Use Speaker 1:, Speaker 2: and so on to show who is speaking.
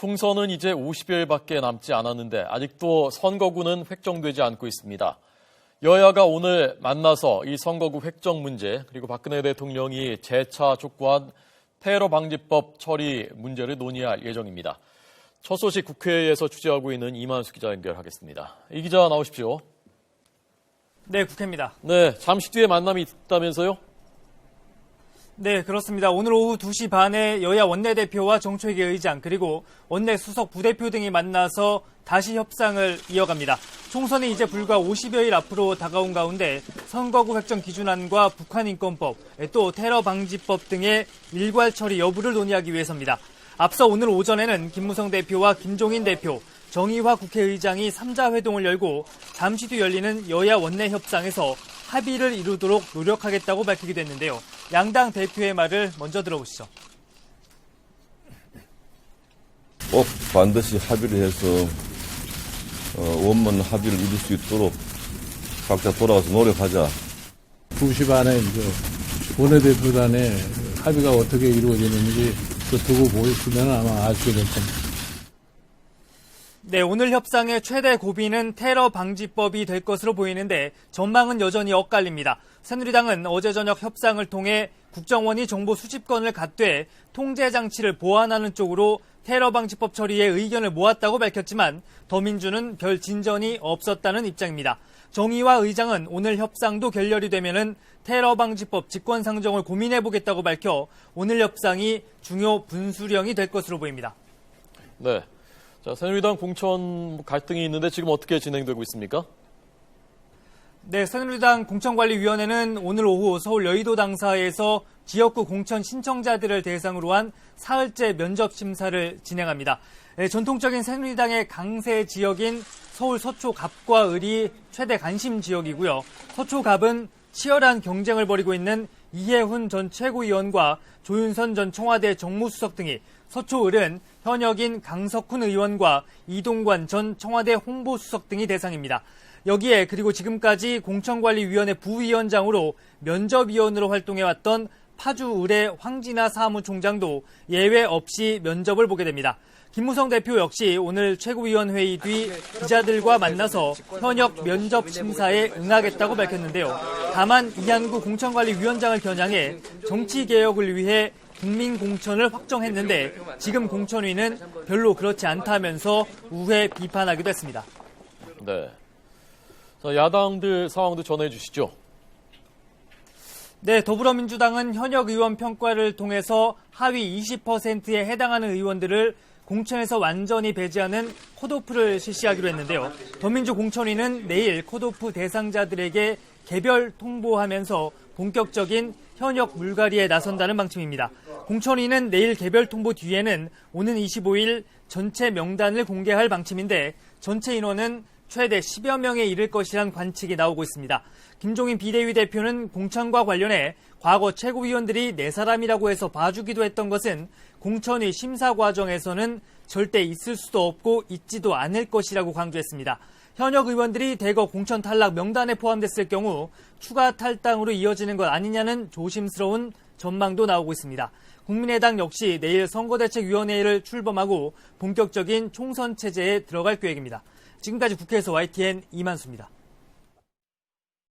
Speaker 1: 총선은 이제 50여일밖에 남지 않았는데 아직도 선거구는 획정되지 않고 있습니다. 여야가 오늘 만나서 이 선거구 획정 문제 그리고 박근혜 대통령이 재차 촉구한 테러 방지법 처리 문제를 논의할 예정입니다. 첫 소식 국회에서 취재하고 있는 이만수 기자 연결하겠습니다. 이 기자 나오십시오.
Speaker 2: 네, 국회입니다.
Speaker 1: 네, 잠시 뒤에 만남이 있다면서요?
Speaker 2: 네, 그렇습니다. 오늘 오후 2시 반에 여야 원내대표와 정초익 의장 그리고 원내 수석 부대표 등이 만나서 다시 협상을 이어갑니다. 총선이 이제 불과 50여일 앞으로 다가온 가운데 선거구 획정 기준안과 북한인권법, 또 테러 방지법 등의 일괄 처리 여부를 논의하기 위해서입니다. 앞서 오늘 오전에는 김무성 대표와 김종인 대표, 정의화 국회의장이 3자 회동을 열고 잠시 뒤 열리는 여야 원내 협상에서 합의를 이루도록 노력하겠다고 밝히기도 했는데요. 양당 대표의 말을 먼저 들어보시죠.
Speaker 3: 꼭 반드시 합의를 해서 원만 합의를 이룰 수 있도록 각자 돌아가서 노력하자.
Speaker 4: 2시 반에 원내대표 간에 합의가 어떻게 이루어지는지 두고 보시면 아마 아시게 될 겁니다.
Speaker 2: 네, 오늘 협상의 최대 고비는 테러 방지법이 될 것으로 보이는데 전망은 여전히 엇갈립니다. 새누리당은 어제 저녁 협상을 통해 국정원이 정보 수집권을 갖되 통제 장치를 보완하는 쪽으로 테러 방지법 처리에 의견을 모았다고 밝혔지만 더민주는 별 진전이 없었다는 입장입니다. 정의화 의장은 오늘 협상도 결렬이 되면은 테러 방지법 직권 상정을 고민해보겠다고 밝혀 오늘 협상이 중요 분수령이 될 것으로 보입니다.
Speaker 1: 네. 자, 새누리당 공천 갈등이 있는데 지금 어떻게 진행되고 있습니까?
Speaker 2: 네, 새누리당 공천관리위원회는 오늘 오후 서울 여의도 당사에서 지역구 공천 신청자들을 대상으로 한 사흘째 면접 심사를 진행합니다. 전통적인 새누리당의 강세 지역인 서울 서초 갑과 을이 최대 관심 지역이고요. 서초 갑은 치열한 경쟁을 벌이고 있는 이해훈 전 최고위원과 조윤선 전 청와대 정무수석 등이, 서초 을은 현역인 강석훈 의원과 이동관 전 청와대 홍보수석 등이 대상입니다. 여기에 그리고 지금까지 공천관리위원회 부위원장으로 면접위원으로 활동해왔던 파주 을의 황진아 사무총장도 예외 없이 면접을 보게 됩니다. 김무성 대표 역시 오늘 최고위원 회의 뒤 기자들과 만나서 현역 면접 심사에 응하겠다고 밝혔는데요. 다만 이한구 공천관리위원장을 겨냥해 정치개혁을 위해 국민공천을 확정했는데 지금 공천위는 별로 그렇지 않다면서 우회 비판하기도 했습니다.
Speaker 1: 네. 자, 야당들 상황도 전해 주시죠.
Speaker 2: 네, 더불어민주당은 현역 의원 평가를 통해서 하위 20%에 해당하는 의원들을 공천에서 완전히 배제하는 컷오프를 실시하기로 했는데요. 더민주 공천위는 내일 컷오프 대상자들에게 개별 통보하면서 본격적인 현역 물갈이에 나선다는 방침입니다. 공천위는 내일 개별 통보 뒤에는 오는 25일 전체 명단을 공개할 방침인데 전체 인원은 최대 10여 명에 이를 것이란 관측이 나오고 있습니다. 김종인 비대위 대표는 공천과 관련해 과거 최고위원들이 4사람이라고 해서 봐주기도 했던 것은 공천위 심사 과정에서는 절대 있을 수도 없고 있지도 않을 것이라고 강조했습니다. 현역 의원들이 대거 공천 탈락 명단에 포함됐을 경우 추가 탈당으로 이어지는 것 아니냐는 조심스러운 전망도 나오고 있습니다. 국민의당 역시 내일 선거대책위원회를 출범하고 본격적인 총선 체제에 들어갈 계획입니다. 지금까지 국회에서 YTN 이만수입니다.